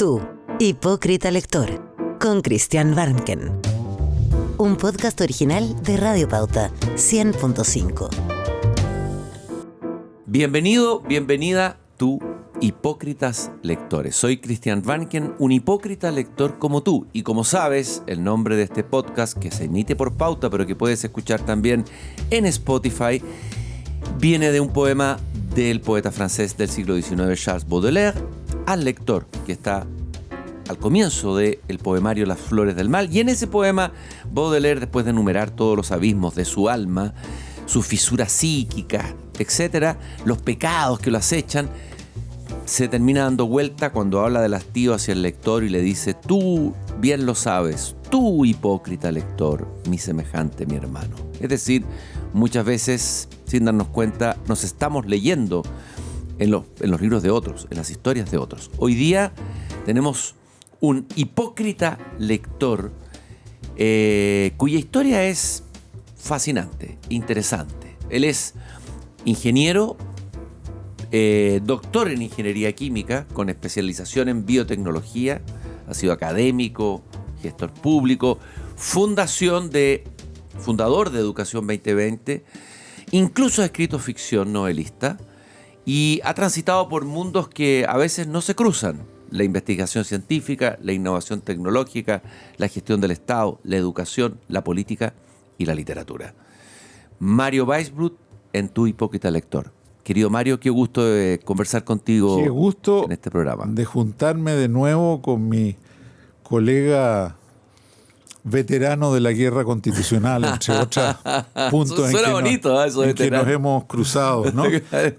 Tú, hipócrita lector, con Christian Warnken. Un podcast original de Radio Pauta 100.5. Bienvenido, bienvenida, tú, hipócritas lectores. Soy Christian Warnken, un hipócrita lector como tú. Y como sabes, el nombre de este podcast, que se emite por Pauta, pero que puedes escuchar también en Spotify, viene de un poema del poeta francés del siglo XIX, Charles Baudelaire, al lector, que está al comienzo del poemario Las Flores del Mal. Y en ese poema, Baudelaire, después de enumerar todos los abismos de su alma, sus fisuras psíquicas, etcétera, los pecados que lo acechan, se termina dando vuelta cuando habla del hastío hacia el lector y le dice: tú bien lo sabes, tú hipócrita lector, mi semejante, mi hermano. Es decir, muchas veces, sin darnos cuenta, nos estamos leyendo en los libros de otros, en las historias de otros. Hoy día tenemos un hipócrita lector cuya historia es fascinante, interesante. Él es ingeniero, doctor en ingeniería química, con especialización en biotecnología, ha sido académico, gestor público, fundador de Educación 2020, incluso ha escrito ficción, novelista, y ha transitado por mundos que a veces no se cruzan: la investigación científica, la innovación tecnológica, la gestión del Estado, la educación, la política y la literatura. Mario Weisbrot, en Tu hipócrita lector. Querido Mario, qué gusto de conversar contigo en este programa. De juntarme de nuevo con mi colega veterano de la guerra constitucional, entre otros puntos en que nos hemos cruzado, ¿no?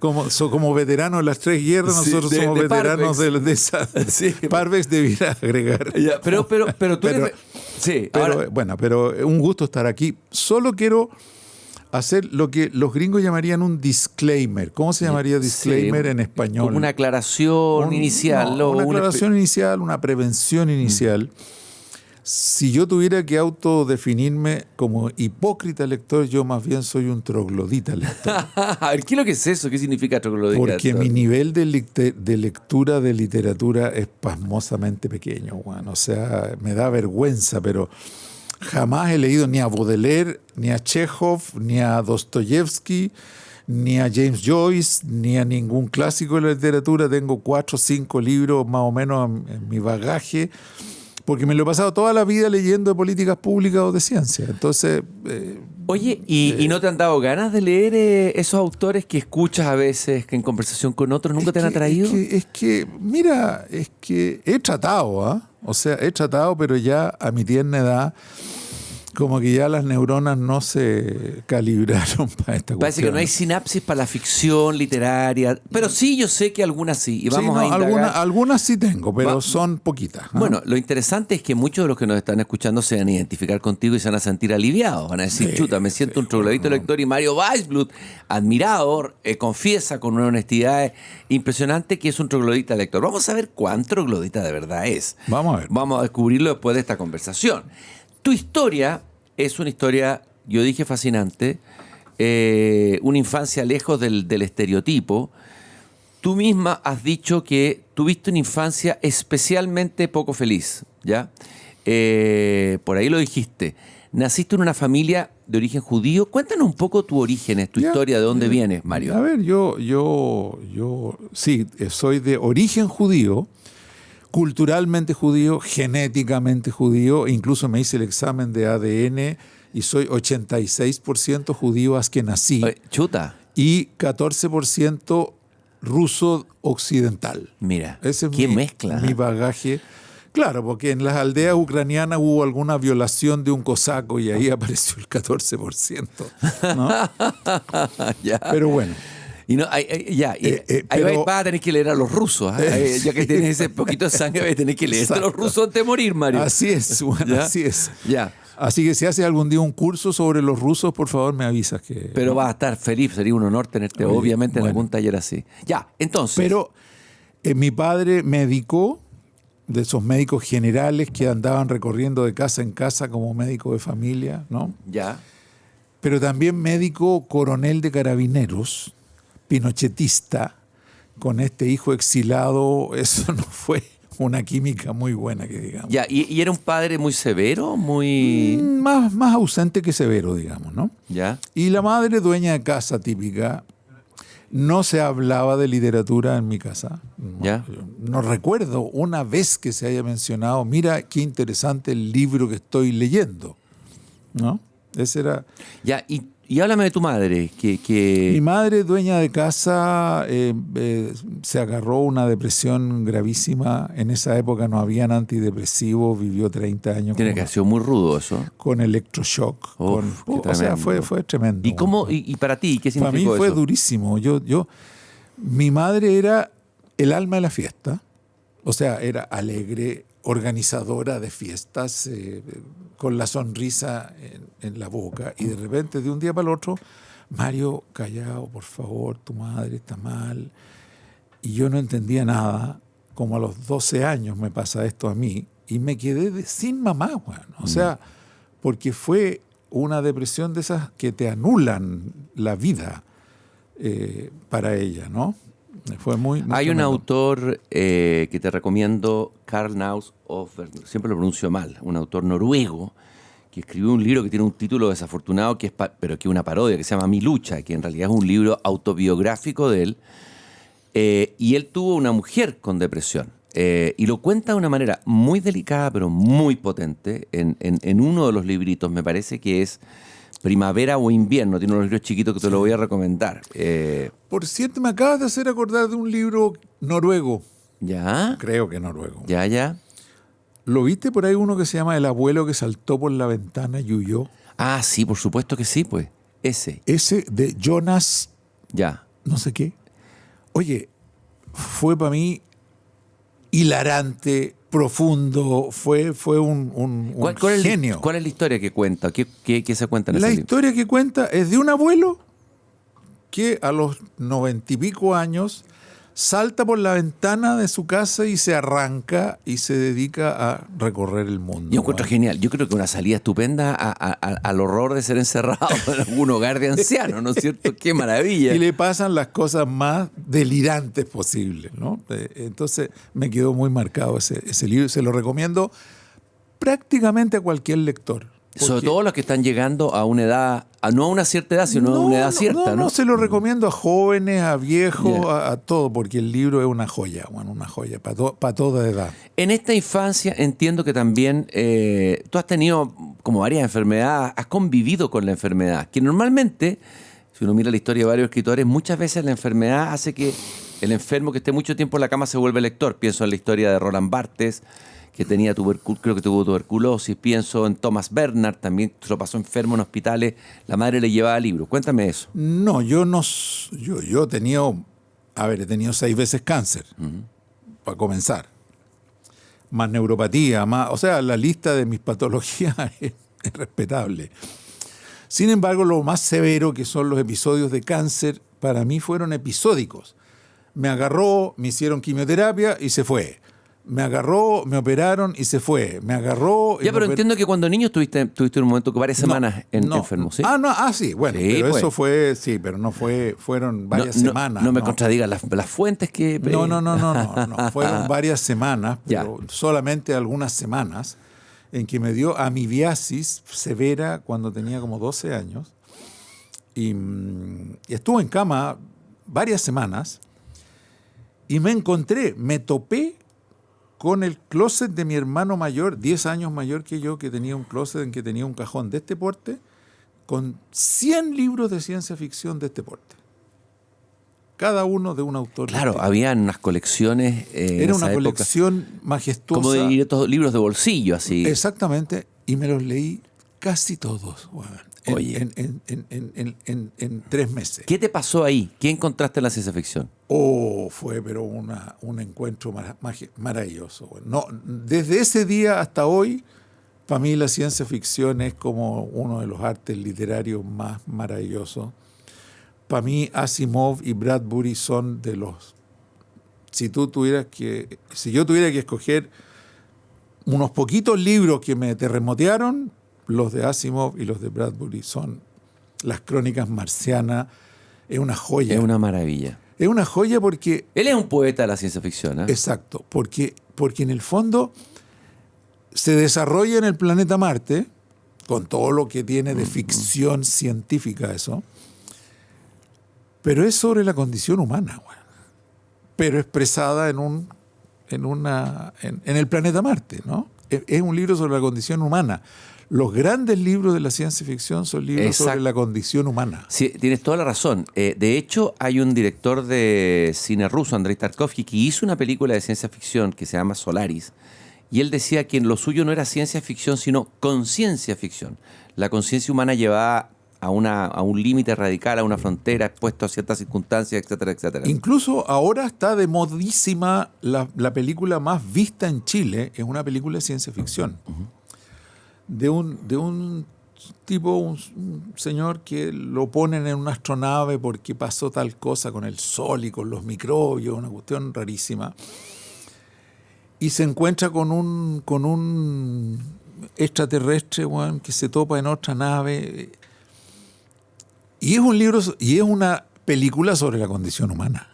Como veteranos de las tres guerras, nosotros somos veteranos de esa. Sí. Parvex debiera agregar. Ya, pero tú eres... Sí, pero un gusto estar aquí. Solo quiero hacer lo que los gringos llamarían un disclaimer. ¿Cómo se llamaría disclaimer en español? Como una aclaración inicial. Una aclaración inicial, una prevención inicial. Si yo tuviera que autodefinirme como hipócrita lector, yo más bien soy un troglodita lector. A ver, ¿qué es lo que es eso? ¿Qué significa troglodita? Porque mi nivel de lectura de literatura es pasmosamente pequeño, bueno. O sea, me da vergüenza, pero jamás he leído ni a Baudelaire, ni a Chekhov, ni a Dostoyevsky, ni a James Joyce, ni a ningún clásico de la literatura. Tengo 4 o 5 libros más o menos en mi bagaje, porque me lo he pasado toda la vida leyendo de políticas públicas o de ciencia. Entonces... Oye, ¿y no te han dado ganas de leer esos autores que escuchas a veces que en conversación con otros nunca te han atraído? Es que he tratado, O sea, he tratado, pero ya a mi tierna edad, como que ya las neuronas no se calibraron para esta cuestión. Parece que no hay sinapsis para la ficción literaria, pero sí, yo sé que algunas sí. Y vamos a indagar. Algunas sí tengo, pero son poquitas, ¿no? Bueno, lo interesante es que muchos de los que nos están escuchando se van a identificar contigo y se van a sentir aliviados. Van a decir: chuta, me siento un troglodita lector. Y Mario Weisbrot, admirador, confiesa con una honestidad impresionante que es un troglodita lector. Vamos a ver cuán troglodita de verdad es. Vamos a ver. Vamos a descubrirlo después de esta conversación. Tu historia es una historia, yo dije, fascinante, una infancia lejos del estereotipo. Tú misma has dicho que tuviste una infancia especialmente poco feliz, ¿ya? Por ahí lo dijiste. Naciste en una familia de origen judío. Cuéntanos un poco tu origen, tu historia, de dónde vienes, Mario. A ver, yo sí, soy de origen judío, culturalmente judío, genéticamente judío. Incluso me hice el examen de ADN y soy 86% judío askenazí. Chuta. Y 14% ruso occidental. Mira, ese es qué mezcla. Mi bagaje. Claro, porque en las aldeas ucranianas hubo alguna violación de un cosaco y ahí apareció el 14%, ¿no? Ya. Pero bueno. Y no, ahí vas a tener que leer a los rusos. Ya que tienes ese poquito de sangre, vas a tener que leer a los rusos antes de morir, Mario. Así es, bueno, ¿ya? Así es. Ya. Así que si haces algún día un curso sobre los rusos, por favor me avisas. Pero vas a estar feliz, sería un honor tenerte, obviamente, en algún taller así. Ya, entonces. Pero mi padre médico, de esos médicos generales que andaban recorriendo de casa en casa como médico de familia, ¿no? Ya. Pero también médico coronel de carabineros, pinochetista, con este hijo exilado. Eso no fue una química muy buena, que digamos. Ya, ¿y era un padre muy severo? Muy... Más ausente que severo, digamos, ¿no? Ya. Y la madre, dueña de casa típica. No se hablaba de literatura en mi casa. Ya. No recuerdo una vez que se haya mencionado, mira qué interesante el libro que estoy leyendo, ¿no? Ese era... Ya, y háblame de tu madre, Mi madre, dueña de casa, se agarró una depresión gravísima. En esa época no habían antidepresivos, vivió 30 años tiene que haber sido muy rudo eso. con electroshock. Uf, qué O sea, tremendo. fue tremendo. ¿Y cómo, y para ti, qué Para mí significó fue eso? durísimo. Mi madre era el alma de la fiesta. O sea, era alegre, organizadora de fiestas, con la sonrisa en la boca. Y de repente, de un día para el otro, Mario, callado, por favor, tu madre está mal. Y yo no entendía nada. Como a los 12 años me pasa esto a mí. Y me quedé sin mamá, bueno. O sea, porque fue una depresión de esas que te anulan la vida para ella, ¿no? Fue muy Hay un tremendo. autor que te recomiendo, Karl Naushofer, siempre lo pronuncio mal, un autor noruego, que escribió un libro que tiene un título desafortunado, pero que es una parodia, que se llama Mi lucha, que en realidad es un libro autobiográfico de él. Y él tuvo una mujer con depresión. Y lo cuenta de una manera muy delicada, pero muy potente. En uno de los libritos, me parece que es Primavera o Invierno, tiene unos libros chiquitos que te lo voy a recomendar. Por cierto, me acabas de hacer acordar de un libro noruego. ¿Ya? Creo que noruego. ¿Ya? ¿Lo viste por ahí uno que se llama El abuelo que saltó por la ventana y huyó? Ah, sí, por supuesto que sí, pues. Ese. Ese de Jonas, Ya. no sé qué. Oye, fue para mí hilarante, profundo, fue un genio. ¿Cuál es la historia que cuenta? ¿Qué se cuenta en La ese libro? historia que cuenta es de un abuelo que a los 90 y pico años salta por la ventana de su casa y se arranca y se dedica a recorrer el mundo. Yo encuentro genial. Yo creo que una salida estupenda al horror de ser encerrado en algún hogar de ancianos, ¿no es cierto? ¡Qué maravilla! Y le pasan las cosas más delirantes posibles, ¿no? Entonces me quedó muy marcado ese libro. Se lo recomiendo prácticamente a cualquier lector. Sobre todo los que están llegando a una edad, no a una cierta edad, sino a una edad cierta, ¿no? No, se lo recomiendo a jóvenes, a viejos, Yeah. a todo, porque el libro es una joya, bueno, una joya para toda edad. En esta infancia entiendo que también tú has tenido como varias enfermedades, has convivido con la enfermedad, que normalmente, si uno mira la historia de varios escritores, muchas veces la enfermedad hace que el enfermo que esté mucho tiempo en la cama se vuelve lector. Pienso en la historia de Roland Barthes, que tenía creo que tuvo tuberculosis. Pienso en Thomas Bernhard, también se lo pasó enfermo en hospitales. La madre le llevaba libros. Cuéntame eso. No, yo he tenido 6 veces cáncer, para comenzar. Más neuropatía, o sea, la lista de mis patologías es respetable. Sin embargo, lo más severo que son los episodios de cáncer, para mí fueron episódicos. Me agarró, me hicieron quimioterapia y se fue. Me agarró, me operaron y se fue. Me agarró... Ya, pero entiendo que cuando niño tuviste un momento que varias semanas enfermo, ¿sí? Sí, bueno, Sí, pero pues. eso fue, sí, pero no fueron varias semanas. No me contradigas las fuentes que... No, fueron varias semanas, Ya. pero solamente algunas semanas, en que me dio amibiasis severa cuando tenía como 12 años. Y estuve en cama varias semanas y me topé con el closet de mi hermano mayor, 10 años mayor que yo, que tenía un closet en que tenía un cajón de este porte, con 100 libros de ciencia ficción de este porte. Cada uno de un autor. Claro, distinto. habían unas colecciones en Era esa una época, colección majestuosa. como de estos libros de bolsillo, así. Exactamente, y me los leí casi todos, Oye. en 3 meses. ¿Qué te pasó ahí? ¿Qué encontraste en la ciencia ficción? Fue pero un encuentro maravilloso. No, desde ese día hasta hoy, para mí la ciencia ficción es como uno de los artes literarios más maravillosos. Para mí Asimov y Bradbury son de los... Si yo tuviera que escoger unos poquitos libros que me terremotearon, los de Asimov y los de Bradbury son Las Crónicas Marcianas. Es una joya. Es una maravilla. Es una joya porque... Él es un poeta de la ciencia ficción, ¿eh? Exacto, porque porque en el fondo se desarrolla en el planeta Marte, con todo lo que tiene de ficción científica eso, pero es sobre la condición humana, güey. Pero expresada en el planeta Marte, ¿no? Es un libro sobre la condición humana. Los grandes libros de la ciencia ficción son libros sobre la condición humana. Sí, tienes toda la razón. De hecho, hay un director de cine ruso, Andrei Tarkovsky, que hizo una película de ciencia ficción que se llama Solaris. Y él decía que lo suyo no era ciencia ficción, sino conciencia ficción. La conciencia humana llevada a un límite radical, a una frontera, expuesto a ciertas circunstancias, etcétera, etcétera. Incluso ahora está de modísima la película más vista en Chile, es una película de ciencia ficción. De un tipo, un señor que lo ponen en una astronave porque pasó tal cosa con el sol y con los microbios, una cuestión rarísima. Y se encuentra con un extraterrestre, bueno, que se topa en otra nave. Y es un libro, y es una película sobre la condición humana.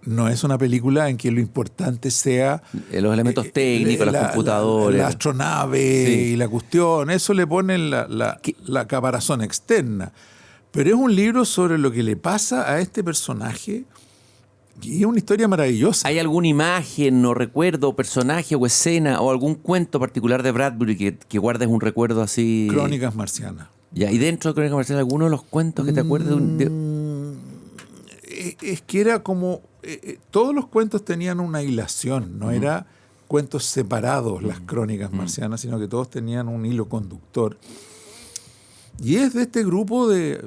No es una película en que lo importante sea los elementos técnicos, los computadores, la astronave, sí, y la cuestión. Eso le ponen la caparazón externa. Pero es un libro sobre lo que le pasa a este personaje. Y es una historia maravillosa. ¿Hay alguna imagen o recuerdo, personaje o escena o algún cuento particular de Bradbury que guardes un recuerdo así? Crónicas marcianas. Ya, ¿y dentro de Crónicas marcianas alguno de los cuentos que te acuerdes Es que era como... todos los cuentos tenían una hilación, no era cuentos separados las Crónicas marcianas, sino que todos tenían un hilo conductor. Y es de este grupo de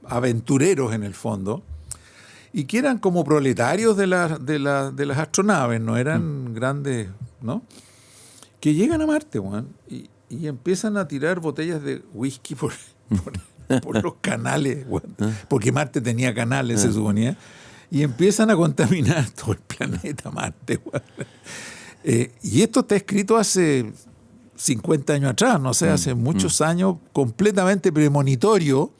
aventureros en el fondo, y que eran como proletarios de las astronaves, no eran grandes, ¿no? Que llegan a Marte, bueno, y empiezan a tirar botellas de whisky por los canales, bueno, porque Marte tenía canales, se suponía, y empiezan a contaminar todo el planeta Marte. Bueno. Y esto está escrito hace 50 años atrás, no sé, hace muchos años, completamente premonitorio,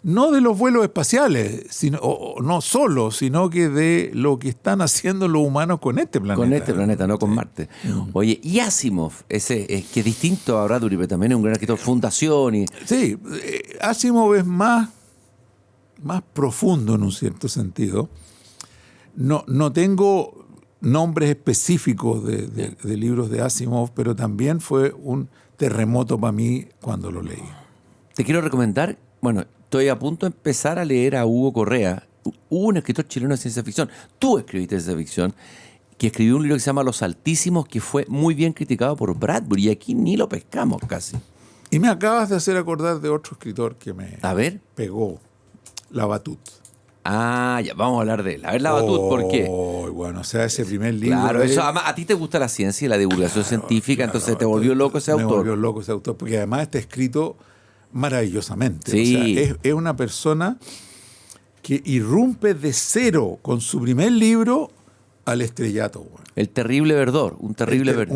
no de los vuelos espaciales, no solo, sino que de lo que están haciendo los humanos con este planeta. Con este planeta, no con Marte. Oye, y Asimov, que es distinto a Bradbury, pero también es un gran escritor, Fundación. Sí, Asimov es más profundo en un cierto sentido. No tengo nombres específicos de libros de Asimov, pero también fue un terremoto para mí cuando lo leí. Te quiero recomendar, bueno, estoy a punto de empezar a leer a Hugo Correa, un escritor chileno de ciencia ficción. Tú escribiste ciencia ficción, que escribió un libro que se llama Los Altísimos, que fue muy bien criticado por Bradbury, y aquí ni lo pescamos casi. Y me acabas de hacer acordar de otro escritor que me pegó, Labatut. Ah, ya, vamos a hablar de él. A ver, Labatut, ¿por qué? Bueno, o sea, ese primer libro... Claro, eso, además, a ti te gusta la ciencia y la divulgación científica, entonces te volvió loco ese autor. Me volvió loco ese autor, porque además está escrito maravillosamente. Sí. O sea, es una persona que irrumpe de cero con su primer libro al estrellato. Bueno. El terrible verdor, un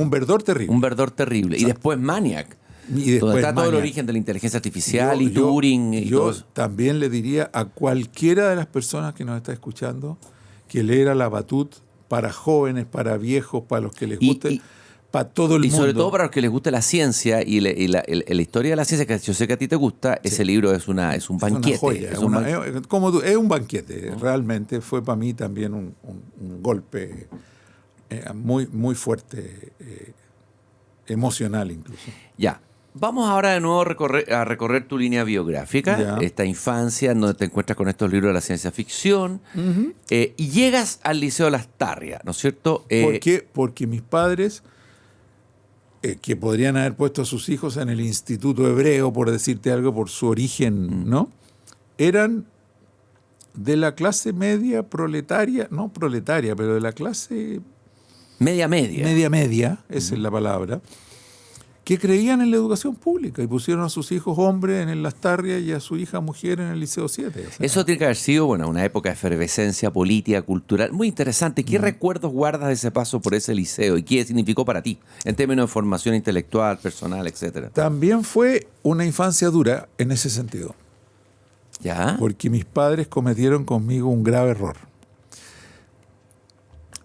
verdor terrible. Un verdor terrible. Y después Maniac. Y después donde está Maniac. Todo el origen de la inteligencia artificial y Turing. Yo también le diría a cualquiera de las personas que nos está escuchando que leer a Labatut para jóvenes, para viejos, para los que les guste, para todo el mundo. Y sobre todo para los que les guste la ciencia y la historia de la ciencia, que yo sé que a ti te gusta, ese libro es un banquete. Es una joya, es un banquete. Realmente fue para mí también un golpe muy, muy fuerte, emocional incluso. Ya. Vamos ahora de nuevo a recorrer tu línea biográfica, esta infancia en donde te encuentras con estos libros de la ciencia ficción, y llegas al Liceo Las Tarrias, ¿no es cierto? ¿Por qué? Porque mis padres, que podrían haber puesto a sus hijos en el Instituto Hebreo, por decirte algo, por su origen, ¿no? Eran de la clase media proletaria, no proletaria, pero de la clase... Media. Media, esa es la palabra, que creían en la educación pública y pusieron a sus hijos hombres en el Las Tarrias y a su hija mujer en el Liceo 7. O sea, eso tiene que haber sido, una época de efervescencia política, cultural, muy interesante. ¿Qué recuerdos guardas de ese paso por ese liceo y qué significó para ti en términos de formación intelectual, personal, etcétera? También fue una infancia dura en ese sentido. ¿Ya? Porque mis padres cometieron conmigo un grave error.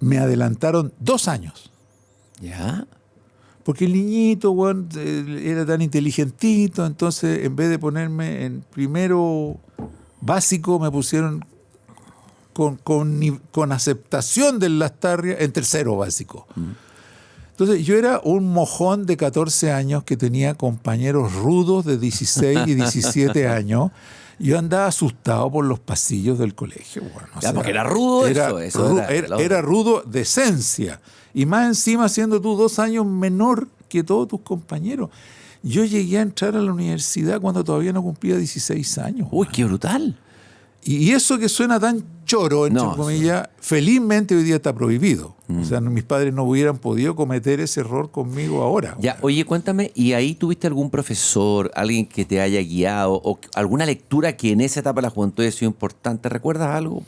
me adelantaron 2 años. ¿Ya? Porque el niñito, weón, era tan inteligentito, entonces en vez de ponerme en primero básico, me pusieron con aceptación del Lastarria en tercero básico. Entonces yo era un mojón de 14 años que tenía compañeros rudos de 16 y 17 años. Yo andaba asustado por los pasillos del colegio. Bueno, o sea, porque era rudo era rudo de esencia. Y más encima siendo tú 2 años menor que todos tus compañeros. Yo llegué a entrar a la universidad cuando todavía no cumplía 16 años. Uy, qué brutal. Y eso que suena tan choro, entre comillas, felizmente hoy día está prohibido. O sea, mis padres no hubieran podido cometer ese error conmigo ahora. Ya, oye, cuéntame, ¿y ahí tuviste algún profesor, alguien que te haya guiado o alguna lectura que en esa etapa de la juventud haya sido importante? ¿Recuerdas algo?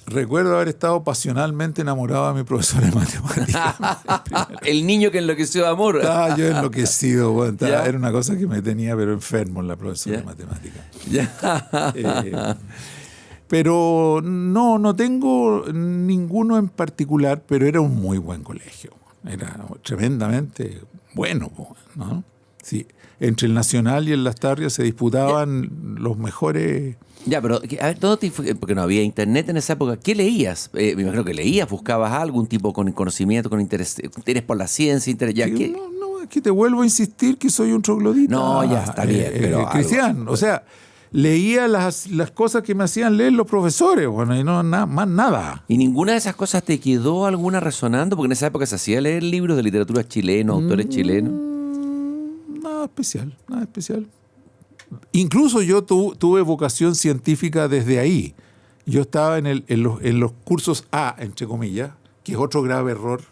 Recuerdo haber estado pasionalmente enamorado de mi profesor de matemáticas. El niño que enloqueció de amor. Estaba yo enloquecido, bueno, era una cosa que me tenía pero enfermo en la profesora de matemáticas. Pero no tengo ninguno en particular, pero era un muy buen colegio. Era tremendamente bueno, ¿no? Sí, entre el Nacional y el Lastarria se disputaban los mejores. Ya, pero a ver, porque no había internet en esa época. ¿Qué leías? Me imagino que leías, buscabas algún tipo con conocimiento, con interés por la ciencia. No, es que te vuelvo a insistir que soy un troglodita. No, ya está bien. Pero Cristian, o sea, leía las cosas que me hacían leer los profesores, bueno, y no más nada. ¿Y ninguna de esas cosas te quedó alguna resonando? Porque en esa época se hacía leer libros de literatura chilena, autores chilenos. Nada especial. Incluso yo tuve vocación científica desde ahí. Yo estaba en los cursos A, entre comillas, que es otro grave error,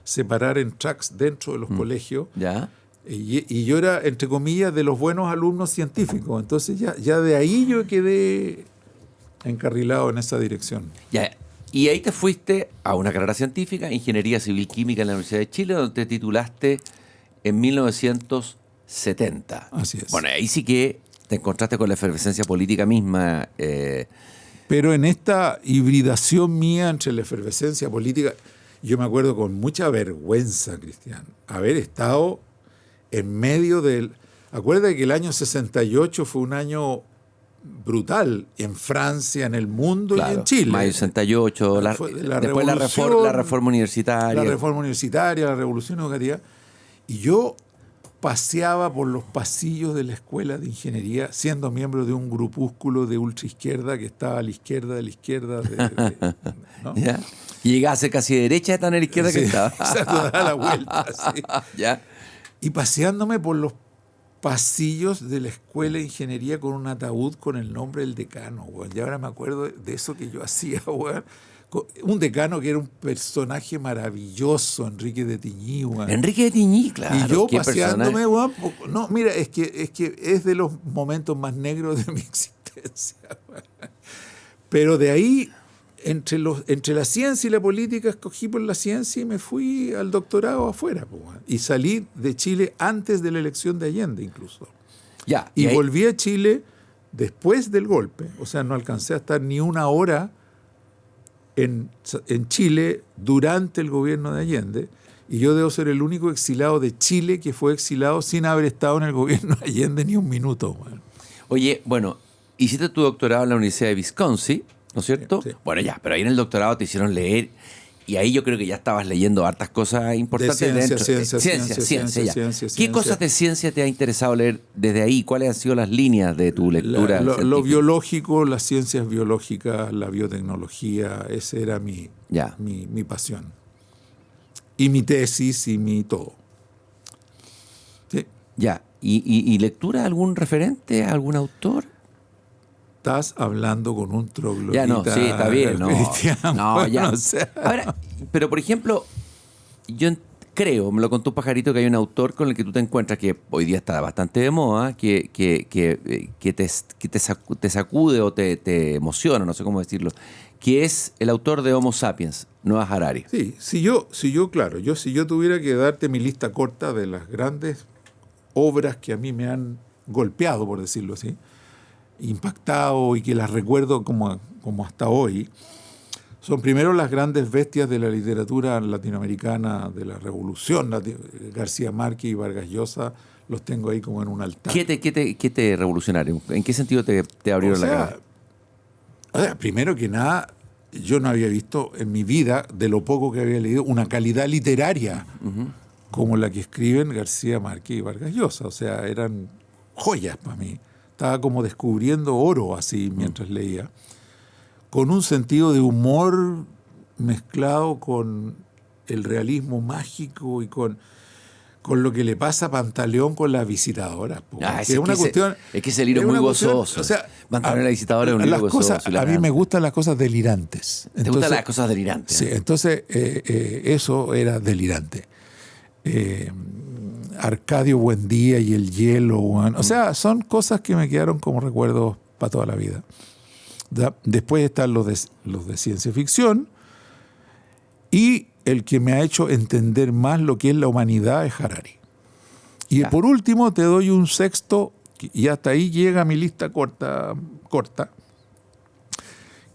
separar en tracks dentro de los colegios. ¿Ya? Y yo era, entre comillas, de los buenos alumnos científicos. Entonces ya de ahí yo quedé encarrilado en esa dirección. Ya. Y ahí te fuiste a una carrera científica, Ingeniería Civil Química en la Universidad de Chile, donde te titulaste en 1970. Así es. Bueno, ahí sí que te encontraste con la efervescencia política misma. Pero en esta hibridación mía entre la efervescencia política, yo me acuerdo con mucha vergüenza, Cristian, haber estado en medio del... Acuérdate que el año 68 fue un año brutal en Francia, en el mundo, claro, y en Chile. Mayo 68, después la reforma universitaria. La reforma universitaria, la revolución educativa. Y yo paseaba por los pasillos de la escuela de ingeniería siendo miembro de un grupúsculo de ultraizquierda que estaba a la izquierda de la izquierda. ¿No? ¿Ya? Y llegaba a ser casi derecha de tan a la izquierda que estaba. Exacto, daba la vuelta. Sí. ¿Ya? Y paseándome por los pasillos de la escuela de ingeniería con un ataúd con el nombre del decano, güey. Y ahora me acuerdo de eso que yo hacía, güey. Un decano que era un personaje maravilloso, Enrique de Tiñí, güey. Enrique de Tiñí, claro. Y yo paseándome, güey. No, mira, es que es de los momentos más negros de mi existencia, güey. Pero de ahí, entre la ciencia y la política, escogí por la ciencia y me fui al doctorado afuera, güey. Y salí de Chile antes de la elección de Allende, incluso. Ya. Y volví a Chile después del golpe. O sea, no alcancé a estar ni una hora en Chile durante el gobierno de Allende, y yo debo ser el único exilado de Chile que fue exilado sin haber estado en el gobierno de Allende ni un minuto. Bueno. Oye, bueno, hiciste tu doctorado en la Universidad de Wisconsin, ¿no es cierto? Sí. Bueno, ya, pero ahí en el doctorado te hicieron leer, y ahí yo creo que ya estabas leyendo hartas cosas importantes de ciencia. ¿Qué cosas de ciencia te ha interesado leer desde ahí? ¿Cuáles han sido las líneas de tu lectura? Lo biológico, las ciencias biológicas, la biotecnología, ese era mi pasión. Y mi tesis y mi todo. Sí. Ya, ¿y lectura? ¿Algún referente? ¿Algún autor? Estás hablando con un troglodita. Ya no, sí, está bien. No, ya. O sea. Ahora, pero por ejemplo, yo creo, me lo contó un pajarito, que hay un autor con el que tú te encuentras que hoy día está bastante de moda, que te sacude o te emociona, no sé cómo decirlo, que es el autor de Homo Sapiens, Noah Harari. Sí, si yo tuviera que darte mi lista corta de las grandes obras que a mí me han golpeado, por decirlo así, impactado y que las recuerdo como hasta hoy, Son primero las grandes bestias de la literatura latinoamericana, de la Revolución, García Márquez y Vargas Llosa, los tengo ahí como en un altar. ¿Qué te revolucionaron? ¿En qué sentido te abrieron la cabeza? O sea, primero que nada, yo no había visto en mi vida, de lo poco que había leído, una calidad literaria como la que escriben García Márquez y Vargas Llosa. O sea, eran joyas para mí. Estaba como descubriendo oro así mientras leía, con un sentido de humor mezclado con el realismo mágico y con lo que le pasa a Pantaleón con las visitadoras. Es una cuestión. Es que ese libro es muy gozoso. O sea, Pantaleón y la visitadora es un libro gozoso. A mí me gustan las cosas delirantes. ¿Te gustan las cosas delirantes? Sí, entonces eso era delirante. Arcadio Buendía y el hielo. O sea, son cosas que me quedaron como recuerdos para toda la vida. Después están los de ciencia ficción, y el que me ha hecho entender más lo que es la humanidad es Harari. Y por último te doy un sexto, y hasta ahí llega mi lista corta,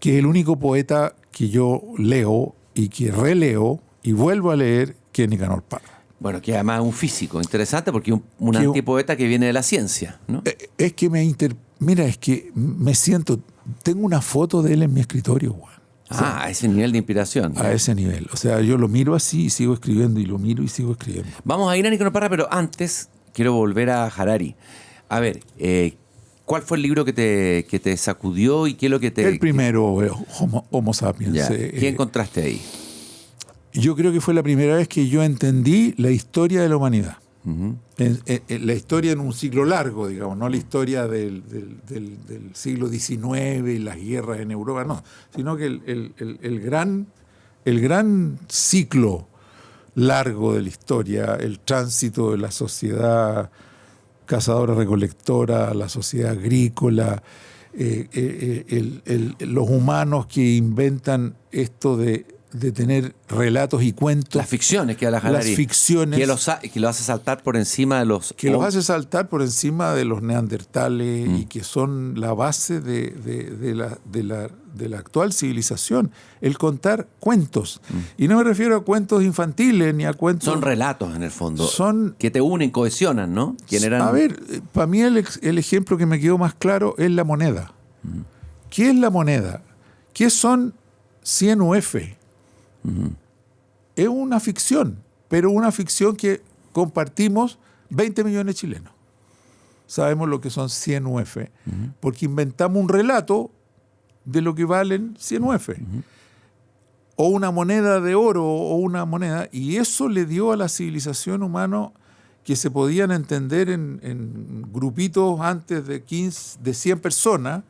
que es el único poeta que yo leo y que releo y vuelvo a leer, que es Nicanor Parra. Bueno, que además es un físico interesante, porque es un antipoeta que viene de la ciencia, ¿no? Es que mira, es que me siento... Tengo una foto de él en mi escritorio, Juan. A ese nivel de inspiración. A ese nivel. O sea, yo lo miro así y sigo escribiendo, y lo miro y sigo escribiendo. Vamos a ir a Nicanor Parra, pero antes quiero volver a Harari. A ver, ¿cuál fue el libro que te sacudió y qué es lo que te... El primero, Homo Sapiens. Ya. ¿Qué encontraste ahí? Yo creo que fue la primera vez que yo entendí la historia de la humanidad. La historia en un ciclo largo, digamos, no la historia del siglo XIX y las guerras en Europa, no, sino que el gran ciclo largo de la historia, el tránsito de la sociedad cazadora-recolectora, la sociedad agrícola, los humanos que inventan esto de tener relatos y cuentos. Las ficciones que habla Harari. Las ficciones. Que lo hace saltar por encima de los... Que los hace saltar por encima de los neandertales y que son la base de la actual civilización. El contar cuentos. Y no me refiero a cuentos infantiles ni a cuentos... Son relatos, en el fondo. Son... Que te unen, cohesionan, ¿no? A ver, para mí el ejemplo que me quedó más claro es la moneda. ¿Qué es la moneda? ¿Qué son 100 UF? Es una ficción, pero una ficción que compartimos 20 millones de chilenos. Sabemos lo que son 100 UF, porque inventamos un relato de lo que valen 100 UF. O una moneda de oro, o una moneda, y eso le dio a la civilización humana que se podían entender en grupitos antes de 100 personas,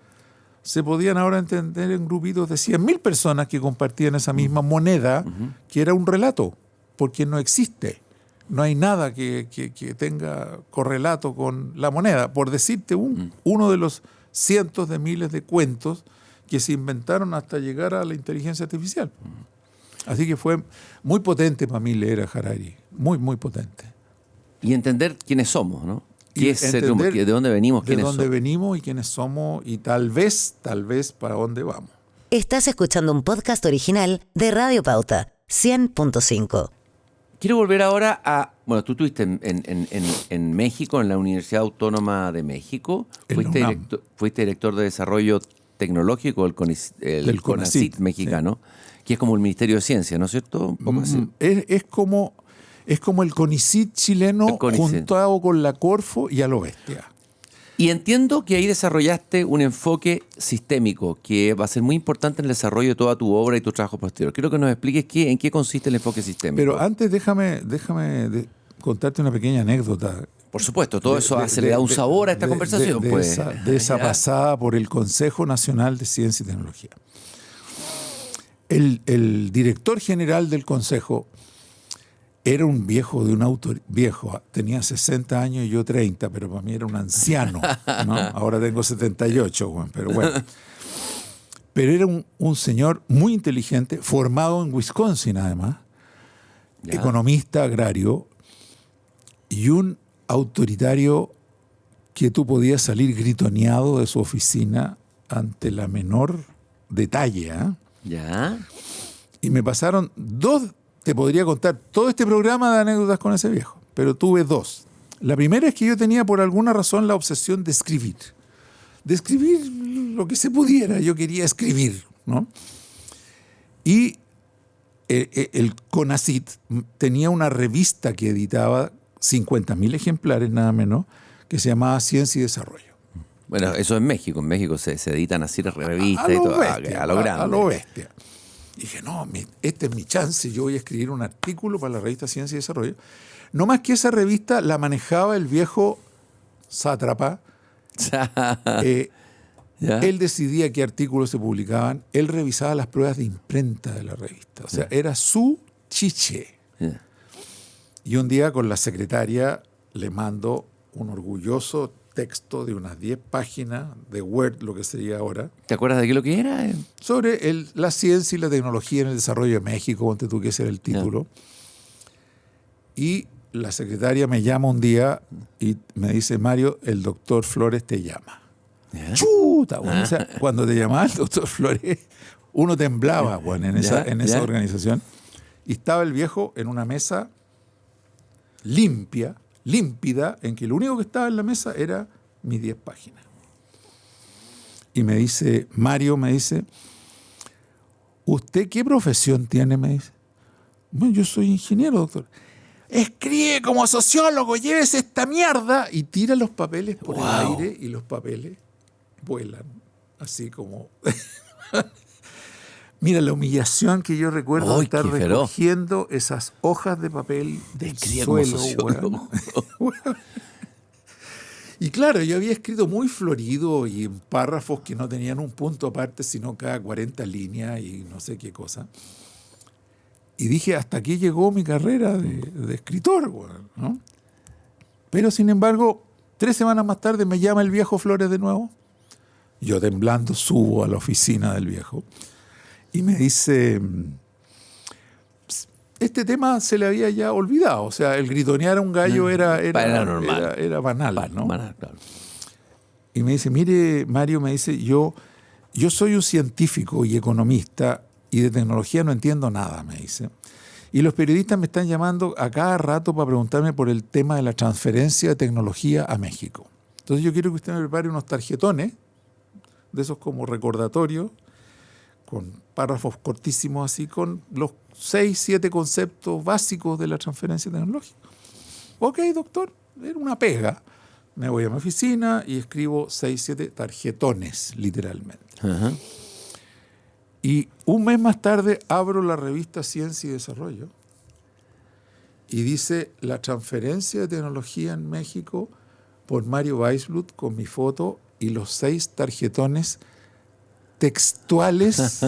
se podían ahora entender en grupitos de 100.000 personas que compartían esa misma moneda, que era un relato, porque no existe. No hay nada que tenga correlato con la moneda. Por decirte, uno de los cientos de miles de cuentos que se inventaron hasta llegar a la inteligencia artificial. Así que fue muy potente para mí leer a Harari. Muy, muy potente. Y entender quiénes somos, ¿no? ¿Qué es ser humano? ¿De dónde venimos? ¿De dónde venimos y quiénes somos? Y tal vez, para dónde vamos. Estás escuchando un podcast original de Radio Pauta, 100.5. Quiero volver ahora a... Bueno, tú estuviste en México, en la Universidad Autónoma de México. Fuiste director de Desarrollo Tecnológico del CONACYT mexicano, que es como el Ministerio de Ciencia, ¿no es cierto? Un poco así. Es como el CONICYT chileno juntado con la Corfo y a lo bestia. Y entiendo que ahí desarrollaste un enfoque sistémico que va a ser muy importante en el desarrollo de toda tu obra y tu trabajo posterior. Quiero que nos expliques en qué consiste el enfoque sistémico. Pero antes déjame contarte una pequeña anécdota. Por supuesto, todo eso le da un sabor a esta conversación. De esa pasada por el Consejo Nacional de Ciencia y Tecnología. El director general del Consejo era un viejo de un auto viejo, tenía 60 años y yo 30, pero para mí era un anciano, ¿no? Ahora tengo 78, Juan, pero bueno. Pero era un señor muy inteligente, formado en Wisconsin además, economista agrario, y un autoritario que tú podías salir gritoneado de su oficina ante la menor detalle. ¿Ya? Y me pasaron 2, te podría contar todo este programa de anécdotas con ese viejo, pero tuve 2. La primera es que yo tenía por alguna razón la obsesión de escribir. De escribir lo que se pudiera, yo quería escribir, ¿no? Y el CONACYT tenía una revista que editaba 50.000 ejemplares, nada menos, que se llamaba Ciencia y Desarrollo. Bueno, eso en México. En México se editan así las revistas y todo. Bestia, A lo grande. A lo bestia. Y dije, no, este es mi chance, yo voy a escribir un artículo para la revista Ciencia y Desarrollo. No más que esa revista la manejaba el viejo sátrapa. ¿Ya? Él decidía qué artículos se publicaban, él revisaba las pruebas de imprenta de la revista. O sea, era su chiche. Ya. Y un día con la secretaria le mando un orgulloso texto de unas 10 páginas de Word, lo que sería ahora, ¿Te acuerdas de qué lo que era? sobre la ciencia y la tecnología en el desarrollo de México, ponte tú que ese era el título. Y la secretaria me llama un día y me dice, Mario, el doctor Flores te llama. ¿Ya? ¡Chuta! Bueno, o sea, cuando te llamaba el doctor Flores, uno temblaba, bueno, en esa organización. Y estaba el viejo en una mesa límpida, en que lo único que estaba en la mesa era mis 10 páginas. Y me dice, Mario, me dice, ¿usted qué profesión tiene? Me dice, bueno, yo soy ingeniero, doctor. Escribe como sociólogo, llévese esta mierda. Y tira los papeles por el aire y los papeles vuelan, así como... Mira, la humillación que yo recuerdo de estar recogiendo esas hojas de papel del suelo. Y claro, yo había escrito muy florido y en párrafos que no tenían un punto aparte, sino cada 40 líneas y no sé qué cosa. Y dije, hasta aquí llegó mi carrera de escritor, ¿no? Pero sin embargo, 3 semanas más tarde me llama el viejo Flores de nuevo. Yo temblando subo a la oficina del viejo y me dice, este tema se le había ya olvidado. O sea, el gritonear a un gallo era normal. Era banal, ¿no? Banal, claro. Y me dice, mire, Mario, me dice, yo soy un científico y economista y de tecnología no entiendo nada, me dice. Y los periodistas me están llamando a cada rato para preguntarme por el tema de la transferencia de tecnología a México. Entonces yo quiero que usted me prepare unos tarjetones, de esos como recordatorios, con párrafos cortísimos así, con los 6, 7 conceptos básicos de la transferencia tecnológica. Ok, doctor, era una pega. Me voy a mi oficina y escribo 6, 7 tarjetones, literalmente. Ajá. Y un mes más tarde abro la revista Ciencia y Desarrollo y dice la transferencia de tecnología en México por Mario Weisblut con mi foto y los 6 tarjetones textuales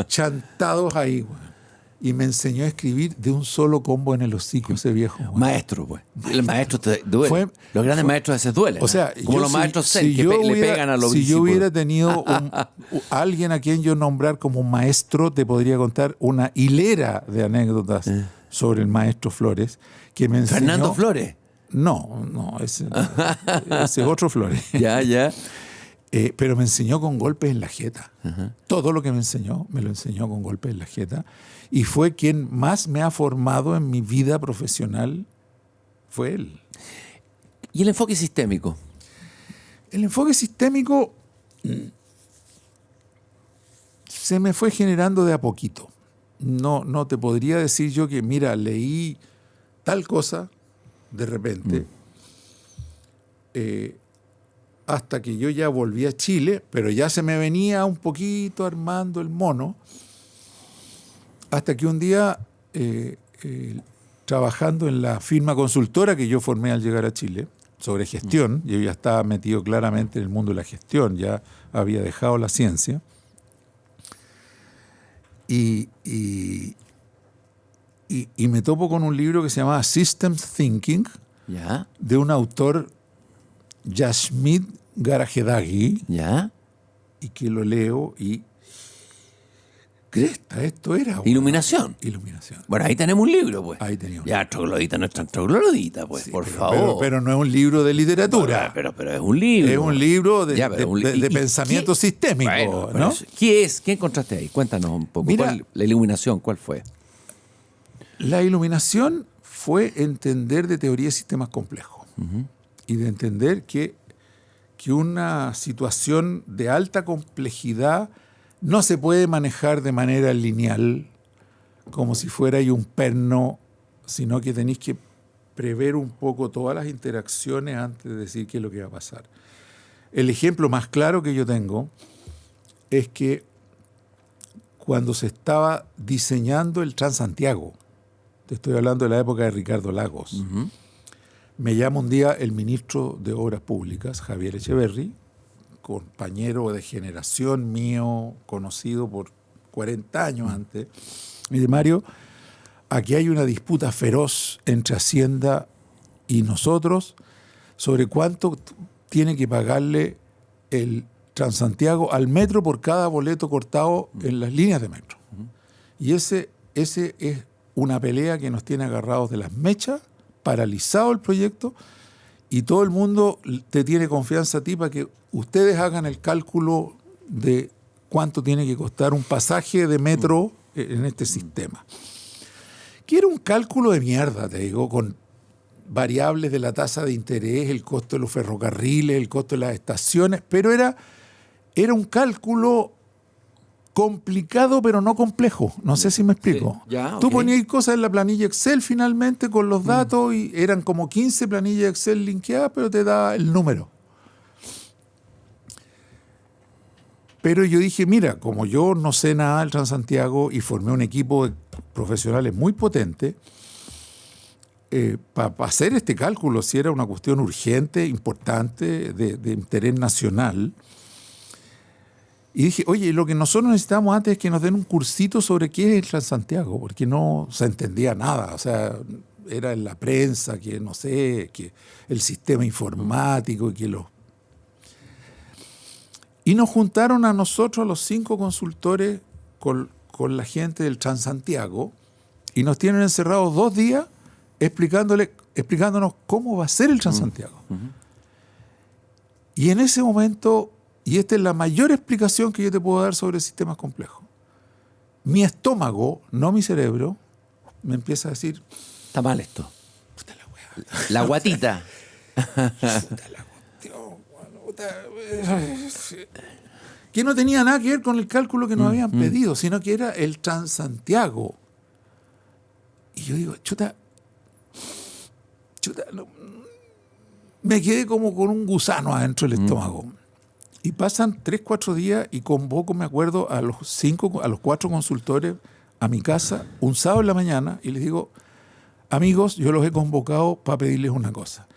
chantados ahí, güey. Y me enseñó a escribir de un solo combo en el hocico ese viejo. Güey. Maestro, pues. El maestro te duele. Los grandes maestros a veces duelen. O sea, como los maestros zen, que le pegan a los Si yo discípulos. hubiera tenido alguien a quien yo nombrar como maestro, te podría contar una hilera de anécdotas sobre el maestro Flores que me enseñó. ¿Fernando Flores? No, ese es otro Flores. Ya. Pero me enseñó con golpes en la jeta. Todo lo que me lo enseñó con golpes en la jeta. Y fue quien más me ha formado en mi vida profesional, fue él. ¿Y el enfoque sistémico? El enfoque sistémico se me fue generando de a poquito. No te podría decir yo que, mira, leí tal cosa de repente, hasta que yo ya volví a Chile, pero ya se me venía un poquito armando el mono, hasta que un día, trabajando en la firma consultora que yo formé al llegar a Chile, sobre gestión, yo ya estaba metido claramente en el mundo de la gestión, ya había dejado la ciencia, y me topo con un libro que se llamaba Systems Thinking, ¿Ya? de un autor, Yashmit Garahedagi, ¿Ya? y que lo leo y cresta, esto era. Iluminación. Iluminación. Bueno, ahí tenemos un libro, pues. Ahí teníamos. Ya, troglodita, nuestra troglodita, pues, Sí, por pero, favor. Pero no es un libro de literatura. Pero es un libro. Es un libro de, Ya, pero de pensamiento sistémico, Bueno, pero ¿no? ¿Qué es? ¿Qué encontraste ahí? Cuéntanos un poco. Mira, La iluminación, ¿cuál fue? La iluminación fue entender de teoría de sistemas complejos y de entender que una situación de alta complejidad no se puede manejar de manera lineal como si fuera ahí un perno, sino que tenéis que prever un poco todas las interacciones antes de decir qué es lo que va a pasar. El ejemplo más claro que yo tengo es que cuando se estaba diseñando el Transantiago, te estoy hablando de la época de Ricardo Lagos, me llama un día el ministro de Obras Públicas, Javier Echeverri, compañero de generación mío, conocido por 40 años antes. Me dice, Mario, aquí hay una disputa feroz entre Hacienda y nosotros sobre cuánto tiene que pagarle el Transantiago al metro por cada boleto cortado en las líneas de metro. Y ese es una pelea que nos tiene agarrados de las mechas, paralizado el proyecto, y todo el mundo te tiene confianza a ti para que ustedes hagan el cálculo de cuánto tiene que costar un pasaje de metro en este sistema. Que era un cálculo de mierda, te digo, con variables de la tasa de interés, el costo de los ferrocarriles, el costo de las estaciones, pero era un cálculo complicado pero no complejo. No sé si me explico. Sí, ya, Tú ok. ponías cosas en la planilla Excel finalmente con los datos y eran como 15 planillas Excel linkeadas, pero te da el número. Pero yo dije, mira, como yo no sé nada del Transantiago y formé un equipo de profesionales muy potente, para hacer este cálculo, si era una cuestión urgente, importante, de interés nacional. Y dije, oye, lo que nosotros necesitamos antes es que nos den un cursito sobre qué es el Transantiago, porque no se entendía nada. O sea, era en la prensa, que no sé, que el sistema informático y que los... Y nos juntaron a nosotros, a los 5 consultores, con la gente del Transantiago, y nos tienen encerrados 2 días explicándonos cómo va a ser el Transantiago. Y en ese momento... Y esta es la mayor explicación que yo te puedo dar sobre sistemas complejos. Mi estómago, no mi cerebro, me empieza a decir... Está mal esto. Puta la weá. La guatita. Puta la cuestión, puta, que no tenía nada que ver con el cálculo que nos habían pedido, sino que era el Transantiago. Y yo digo, chuta, no, me quedé como con un gusano adentro del estómago. Y pasan 3, 4 días y convoco, me acuerdo, a los 4 consultores a mi casa un sábado en la mañana y les digo, amigos, yo los he convocado para pedirles una cosa,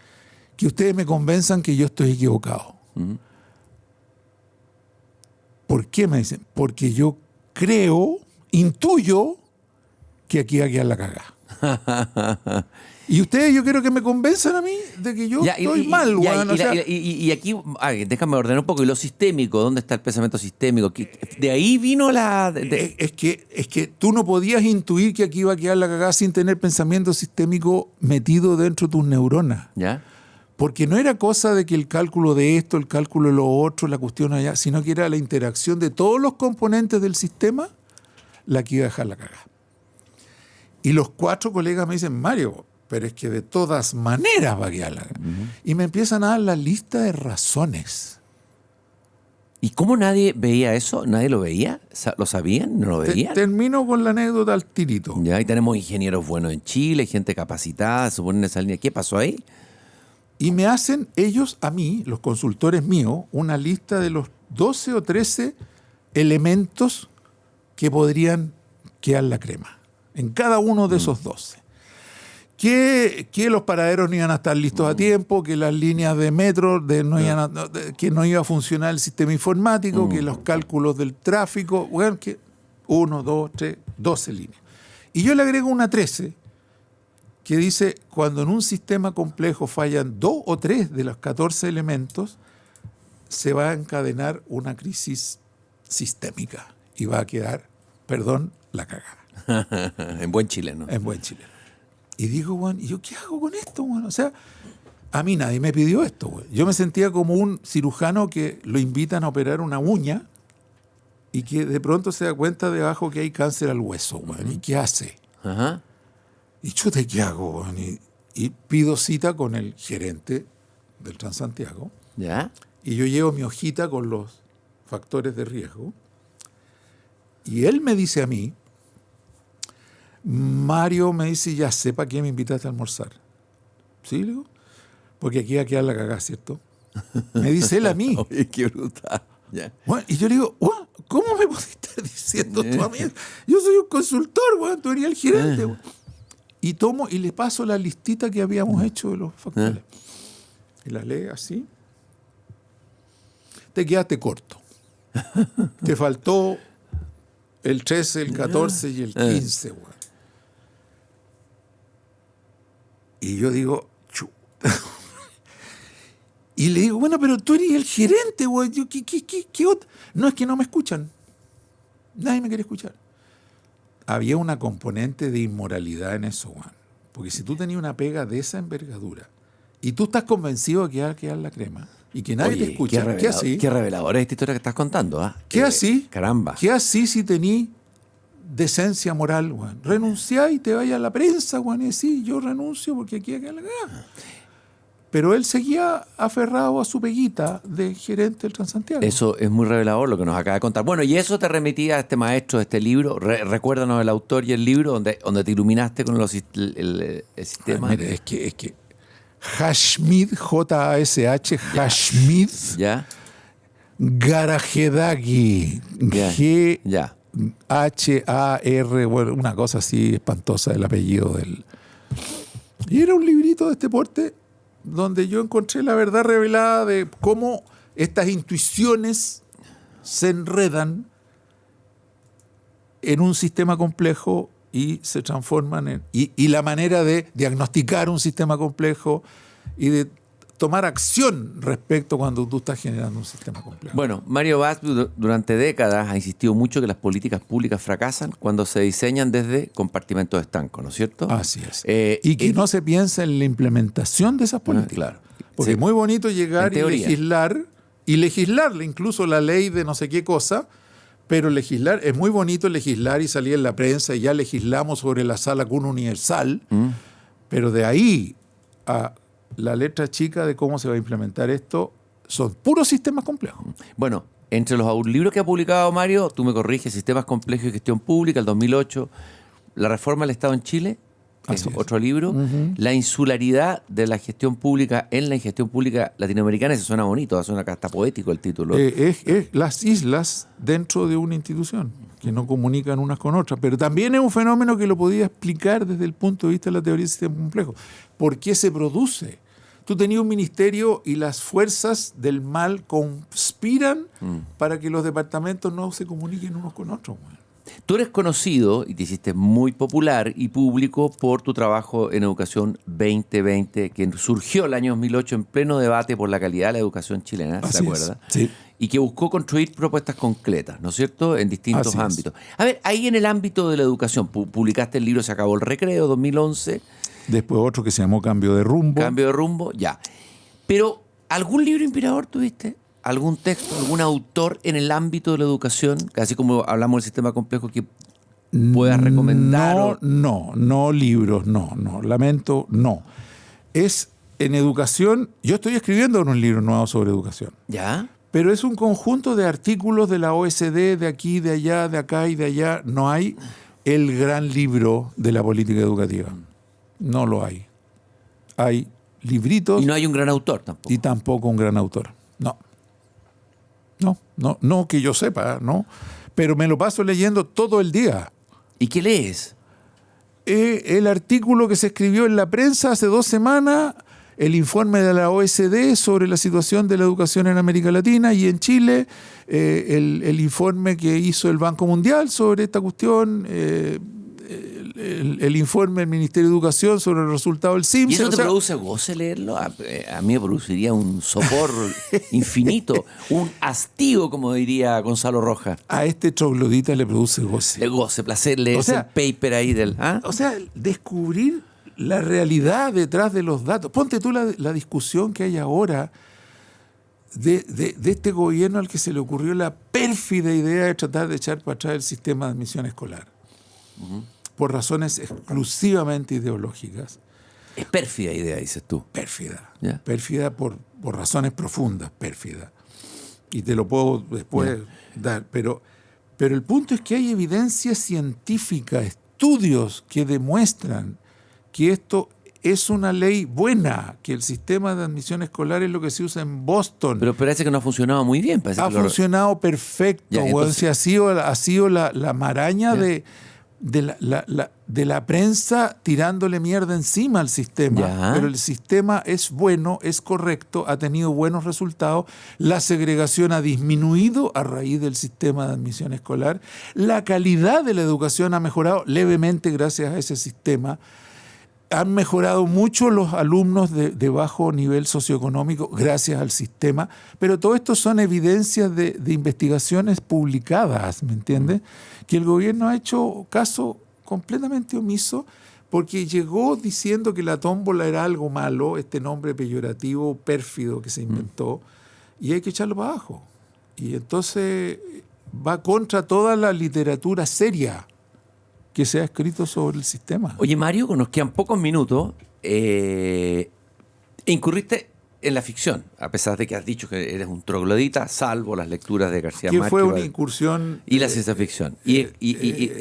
que ustedes me convenzan que yo estoy equivocado. ¿Por qué? Me dicen, porque yo creo, intuyo que aquí va a quedar la cagada. Y ustedes, yo quiero que me convenzan a mí de que yo estoy mal, weón. Y aquí, déjame ordenar un poco. ¿Y lo sistémico? ¿Dónde está el pensamiento sistémico? ¿De ahí vino la...? Es que tú no podías intuir que aquí iba a quedar la cagada sin tener pensamiento sistémico metido dentro de tus neuronas. ¿Ya? Porque no era cosa de que el cálculo de esto, el cálculo de lo otro, la cuestión allá, sino que era la interacción de todos los componentes del sistema la que iba a dejar la cagada. Y los 4 colegas me dicen, Mario, pero es que de todas maneras va a quedar la cagada. Y me empiezan a dar la lista de razones. ¿Y cómo nadie veía eso? ¿Nadie lo veía? ¿Lo sabían? ¿No lo veían? Termino con la anécdota al tirito. Ya, ahí tenemos ingenieros buenos en Chile, gente capacitada, se ponen en esa línea. ¿Qué pasó ahí? Y me hacen ellos, a mí, los consultores míos, una lista de los 12 o 13 elementos que podrían quedar la crema. En cada uno de esos 12. Que los paraderos no iban a estar listos a tiempo, que las líneas de metro que no iba a funcionar el sistema informático, que los cálculos del tráfico, bueno, que 1, 2, 3, 12 líneas. Y yo le agrego una 13, que dice, cuando en un sistema complejo fallan 2 o 3 de los 14 elementos, se va a encadenar una crisis sistémica y va a quedar perdón, la cagada. En buen chileno. En buen chileno. Y digo, weón, ¿y yo qué hago con esto, weón? O sea, a mí nadie me pidió esto, weón. Yo me sentía como un cirujano que lo invitan a operar una uña y que de pronto se da cuenta debajo que hay cáncer al hueso, weón. ¿Y qué hace? Ajá. Y chuta, ¿qué hago, weón? Y pido cita con el gerente del Transantiago. ¿Ya? Y yo llevo mi hojita con los factores de riesgo. Y él me dice a mí, Mario, me dice, ya sé para qué me invitaste a almorzar. ¿Sí? Le digo, porque aquí va a quedar la cagada, ¿cierto? Me dice él a mí. Oye, qué brutal. Ya. Bueno, y yo le digo, ¿cómo me podés estar diciendo tú a mí? Yo soy un consultor, bueno, tú eres el gerente. Bueno. Y tomo y le paso la listita que habíamos hecho de los factores. Y la lee así. Te quedaste corto. Te faltó el 13, el 14 y el 15, güey. Y yo digo, y le digo, bueno, pero tú eres el gerente, güey. ¿Qué otra? No, es que no me escuchan. Nadie me quiere escuchar. Había una componente de inmoralidad en eso, güey. Porque si tú tenías una pega de esa envergadura y tú estás convencido de que va a quedar la crema y que nadie te escucha, ¿qué así? Qué reveladora es esta historia que estás contando, ¿ah? ¿Qué así? Caramba. ¿Qué así si tení decencia moral, güey? Renunciá y te vayas a la prensa, güey, y decís, yo renuncio porque aquí hay que la cagada. Pero él seguía aferrado a su peguita de gerente del Transantiago. Eso es muy revelador lo que nos acaba de contar. Bueno, y eso te remitía a este maestro de este libro. Recuérdanos el autor y el libro donde te iluminaste con el sistema. Mira, es que Hashmid, J-A-S-H, Hashmid, ¿Ya? Garahedagi, Ya. H-A-R, bueno, una cosa así espantosa el apellido del... Y era un librito de este porte donde yo encontré la verdad revelada de cómo estas intuiciones se enredan en un sistema complejo y se transforman en... Y la manera de diagnosticar un sistema complejo y de tomar acción respecto cuando tú estás generando un sistema complejo. Bueno, Mario Vaz durante décadas ha insistido mucho que las políticas públicas fracasan cuando se diseñan desde compartimentos estancos, ¿no es cierto? Así es. Y que no se piensa en la implementación de esas políticas. Claro. Porque es muy bonito llegar y legislarle incluso la ley de no sé qué cosa, pero es muy bonito legislar y salir en la prensa y ya legislamos sobre la sala cuna universal, pero de ahí a la letra chica de cómo se va a implementar esto son puros sistemas complejos. Bueno, entre los libros que ha publicado Mario, tú me corriges, Sistemas Complejos y Gestión Pública, el 2008, La Reforma del Estado en Chile, que es otro libro, La insularidad de la gestión pública en la gestión pública latinoamericana. Eso suena bonito, suena hasta poético el título. Es las islas dentro de una institución que no comunican unas con otras, pero también es un fenómeno que lo podía explicar desde el punto de vista de la teoría del sistema complejo. ¿Por qué se produce? Tú tenías un ministerio y las fuerzas del mal conspiran para que los departamentos no se comuniquen unos con otros. Tú eres conocido y te hiciste muy popular y público por tu trabajo en Educación 2020, que surgió el año 2008 en pleno debate por la calidad de la educación chilena, ¿se acuerda? Sí. Y que buscó construir propuestas concretas, ¿no es cierto?, en distintos ámbitos. A ver, ahí en el ámbito de la educación, publicaste el libro Se acabó el recreo, 2011. Después otro que se llamó Cambio de rumbo. Cambio de rumbo, ya. Pero, ¿algún libro inspirador tuviste? ¿Algún texto, algún autor en el ámbito de la educación? Así como hablamos del sistema complejo, que puedas recomendar. No libros, no. Lamento, no. Es en educación. Yo estoy escribiendo un libro nuevo sobre educación. ¿Ya? Pero es un conjunto de artículos de la OSD, de aquí, de allá, de acá y de allá. No hay el gran libro de la política educativa. No lo hay. Hay libritos. Y no hay un gran autor tampoco. Y tampoco un gran autor. No que yo sepa, no. Pero me lo paso leyendo todo el día. ¿Y qué lees? El artículo que se escribió en la prensa hace 2 semanas, el informe de la OSD sobre la situación de la educación en América Latina y en Chile, el informe que hizo el Banco Mundial sobre esta cuestión, el informe del Ministerio de Educación sobre el resultado del CIMSE. ¿Y eso o te sea, produce goce leerlo? A mí me produciría un sopor infinito, un hastío, como diría Gonzalo Rojas. a este troglodita le produce goce. De goce, placer leer O sea, el paper ahí del... ¿ah? O sea, descubrir la realidad detrás de los datos. Ponte tú la discusión que hay ahora de este gobierno al que se le ocurrió la pérfida idea de tratar de echar para atrás el sistema de admisión escolar. Por razones exclusivamente ideológicas. Es pérfida idea, dices tú. Pérfida. Ya. Pérfida por razones profundas, pérfida. Y te lo puedo después dar. Pero el punto es que hay evidencia científica, estudios que demuestran que esto es una ley buena, que el sistema de admisión escolar es lo que se usa en Boston. Pero parece que no ha funcionado muy bien. Parece Ha que funcionado perfecto, Ya, weón. entonces- Si ha sido la maraña Ya. de la prensa tirándole mierda encima al sistema. Ya. Pero el sistema es bueno, es correcto, ha tenido buenos resultados. La segregación ha disminuido a raíz del sistema de admisión escolar. La calidad de la educación ha mejorado levemente gracias a ese sistema. Han mejorado mucho los alumnos de bajo nivel socioeconómico gracias al sistema, pero todo esto son evidencias de investigaciones publicadas, ¿me entiendes? Que el gobierno ha hecho caso completamente omiso porque llegó diciendo que la tómbola era algo malo, este nombre peyorativo, pérfido que se inventó, y hay que echarlo para abajo. Y entonces va contra toda la literatura seria que se ha escrito sobre el sistema. Oye, Mario, nos quedan pocos minutos. Incurriste en la ficción, a pesar de que has dicho que eres un troglodita, salvo las lecturas de García que Márquez. fue una incursión Y la ciencia ficción. Y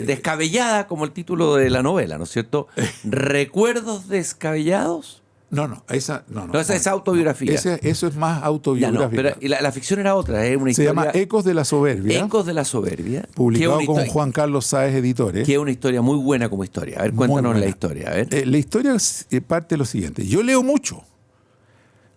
descabellada como el título de la novela, ¿no es cierto? ¿Recuerdos descabellados? No, esa no. No, esa es autobiografía. Eso es más Ya no, autobiográfico. pero la ficción era otra, es una Se historia... llama Ecos de la Soberbia, Ecos de la Soberbia. publicado que es una con histo- Juan Carlos Sáez Editores. Que es una historia muy buena como historia. A ver, Muy cuéntanos la buena. historia. A ver. La historia parte de lo siguiente. Yo leo mucho.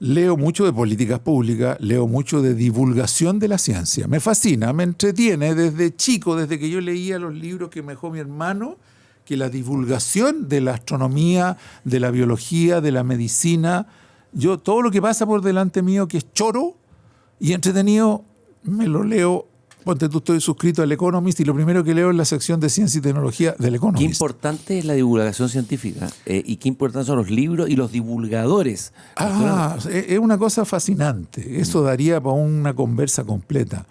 Leo mucho de políticas públicas, leo mucho de divulgación de la ciencia. Me fascina, me entretiene desde chico, desde que yo leía los libros que me dejó mi hermano, que la divulgación de la astronomía, de la biología, de la medicina, yo todo lo que pasa por delante mío que es choro y entretenido, me lo leo. Ponte tú, estoy suscrito al Economist y lo primero que leo es la sección de ciencia y tecnología del Qué Economist. importante es la divulgación científica y qué importantes son los libros y los divulgadores. Es una cosa fascinante. Eso daría para una conversa completa.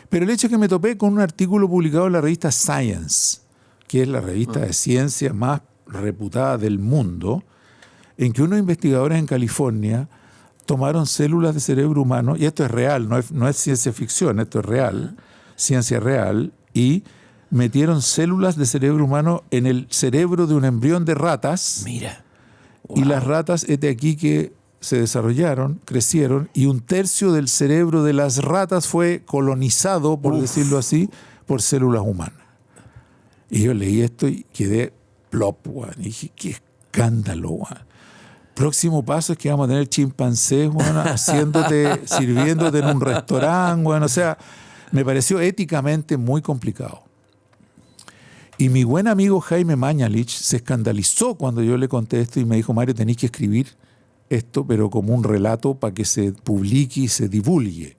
Pero el hecho es que me topé con un artículo publicado en la revista Science, que es la revista de ciencia más reputada del mundo, en que unos investigadores en California tomaron células de cerebro humano, y esto es real, no es ciencia ficción, esto es real, ciencia real, y metieron células de cerebro humano en el cerebro de un embrión de ratas. Mira. Y las ratas, este aquí que se desarrollaron, crecieron, y un tercio del cerebro de las ratas fue colonizado, por decirlo así, por células humanas. Y yo leí esto y quedé plop, weón. Y dije, qué escándalo, weón. Próximo paso es que vamos a tener chimpancés, weón, sirviéndote en un restaurante, weón. O sea, me pareció éticamente muy complicado. Y mi buen amigo Jaime Mañalich se escandalizó cuando yo le conté esto y me dijo, Mario, tenés que escribir esto, pero como un relato para que se publique y se divulgue.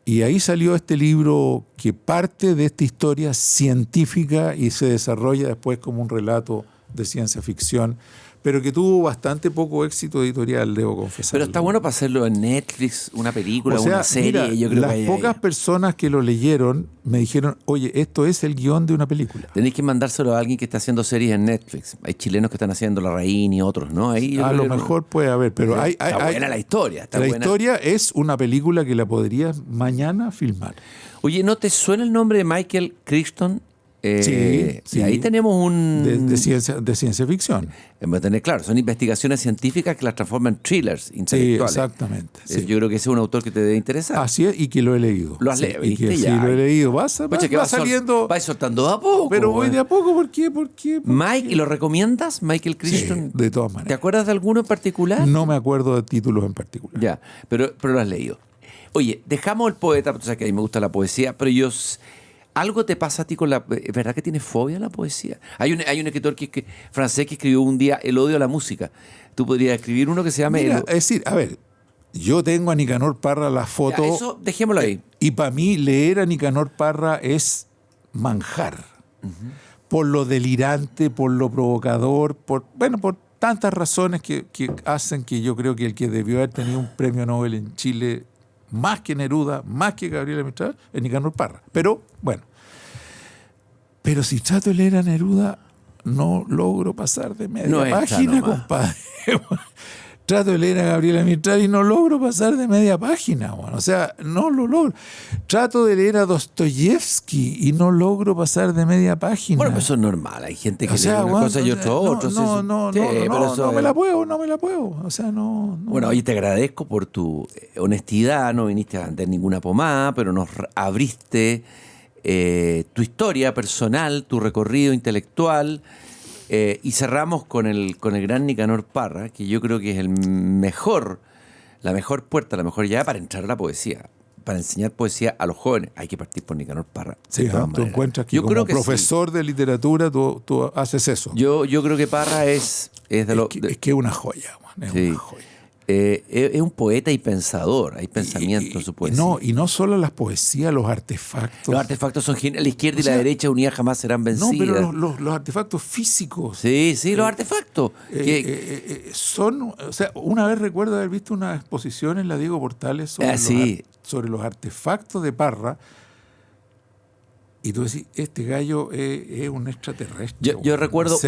Y ahí salió este libro que parte de esta historia científica y se desarrolla después como un relato de ciencia ficción, pero que tuvo bastante poco éxito editorial, debo confesar. Pero está bueno para hacerlo en Netflix, una película, O sea, una serie. mira, Yo creo las que pocas personas que lo leyeron me dijeron, oye, esto es el guión de una película. tenéis que mandárselo a alguien que está haciendo series en Netflix. Hay chilenos que están haciendo La Reina y otros, ¿no? Ahí yo A creo lo que- mejor puede haber, pero Está buena la historia. Está la buena. historia es una película que la podrías mañana filmar. Oye, ¿no te suena el nombre de Michael Crichton? Sí. Y ahí tenemos un... De ciencia ficción. Claro, son investigaciones científicas que las transforman en thrillers Sí, intelectuales. exactamente. Sí. Yo creo que ese es un autor que te debe interesar. Así es, y que lo he leído. Lo has Sí, leído, y que ¿viste? sí, Ya. lo he leído. Va Pucha, que saliendo, vais soltando de a poco. pero voy güey. de a poco. ¿Por qué? ¿Por qué? Mike, ¿y lo recomiendas? Michael Crichton. Sí, de todas ¿Te maneras. acuerdas de alguno en particular? No me acuerdo de títulos en particular. Ya, pero lo has leído. Oye, dejamos el poeta, porque tú sabes que a mí me gusta la poesía, pero Algo te pasa a ti con la... ¿Es verdad que tienes fobia a la poesía? Hay un escritor francés que escribió un día El odio a la música. Tú podrías escribir uno que se llame... Mira, es decir, a ver, yo tengo a Nicanor Parra la foto... Ya, eso dejémoslo ahí. Y para mí leer a Nicanor Parra es manjar. Por lo delirante, por lo provocador, por tantas razones que hacen que yo creo que el que debió haber tenido un premio Nobel en Chile, más que Neruda, más que Gabriela Mistral, es Nicanor Parra. Pero, bueno. Pero si trato de leer a Neruda, no logro pasar de media página, compadre. Trato de leer a Gabriela Mistral y no logro pasar de media página, bueno. O sea, no lo logro. Trato de leer a Dostoyevsky y no logro pasar de media página. Bueno, pues eso es normal. Hay gente que lee una cosa y otra. No me la puedo. O sea, no. Bueno, oye, te agradezco por tu honestidad. No viniste a vender ninguna pomada, pero nos abriste tu historia personal, tu recorrido intelectual. Y cerramos con el gran Nicanor Parra, que yo creo que es la mejor puerta, la mejor llave para entrar a la poesía, para enseñar poesía a los jóvenes. Hay que partir por Nicanor Parra. Sí, tú encuentras que como profesor de literatura tú haces eso. Yo creo que Parra es de lo... Es que es una joya, man, sí. Una joya. Es un poeta y pensador, hay pensamiento en su poesía. Y no solo las poesías, los artefactos. Los artefactos son geniales. La izquierda y la derecha unidas jamás serán vencidas. No, pero los artefactos físicos. Sí, los artefactos. Son, o sea, una vez recuerdo haber visto una exposición en la Diego Portales sobre los artefactos de Parra. Y tú decís, este gallo es un extraterrestre. Yo recuerdo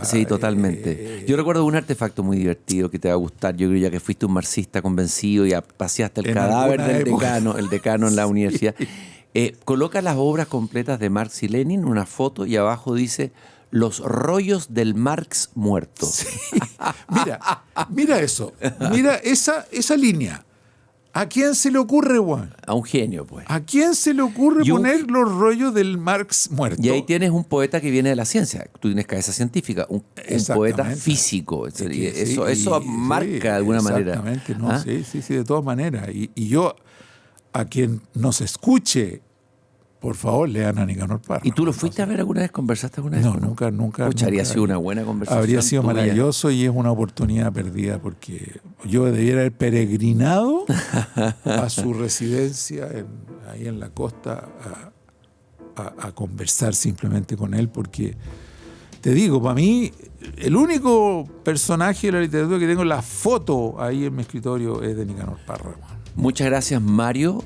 sí, totalmente. Yo recuerdo un artefacto muy divertido que te va a gustar. Yo creo ya que fuiste un marxista convencido y paseaste el cadáver del decano en la universidad. Coloca las obras completas de Marx y Lenin, una foto, y abajo dice los rollos del Marx muerto. Sí. Mira eso. Mira esa línea. ¿A quién se le ocurre, Juan? A un genio, pues. ¿A quién se le ocurre poner los rollos del Marx muerto? Y ahí tienes un poeta que viene de la ciencia. Tú tienes cabeza científica, un poeta físico. Eso marca de alguna manera. Exactamente, no, sí, de todas maneras. Y yo, a quien nos escuche, por favor, lean a Nicanor Parra. ¿Y tú lo fuiste a ver alguna vez? ¿Conversaste alguna vez? No, nunca. Habría sido una buena conversación. Habría sido maravilloso y es una oportunidad perdida porque yo debiera haber peregrinado a su residencia ahí en la costa a conversar simplemente con él, porque te digo, para mí el único personaje de la literatura que tengo la foto ahí en mi escritorio es de Nicanor Parra. Muchas gracias, Mario.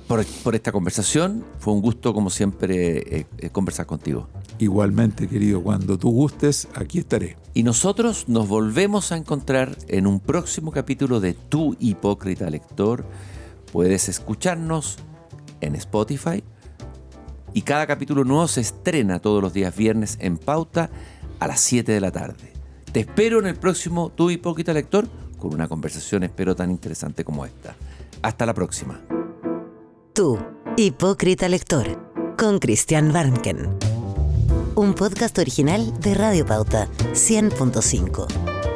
Por esta conversación. Fue un gusto, como siempre, conversar contigo. Igualmente, querido, cuando tú gustes, aquí estaré. Y nosotros nos volvemos a encontrar en un próximo capítulo de Tu Hipócrita Lector. Puedes escucharnos en Spotify y cada capítulo nuevo se estrena todos los días viernes en Pauta a las 7 de la tarde. Te espero en el próximo Tu Hipócrita Lector con una conversación, espero, tan interesante como esta. Hasta la próxima. Tu Hipócrita Lector, con Christian Warnken. Un podcast original de Radio Pauta 100.5.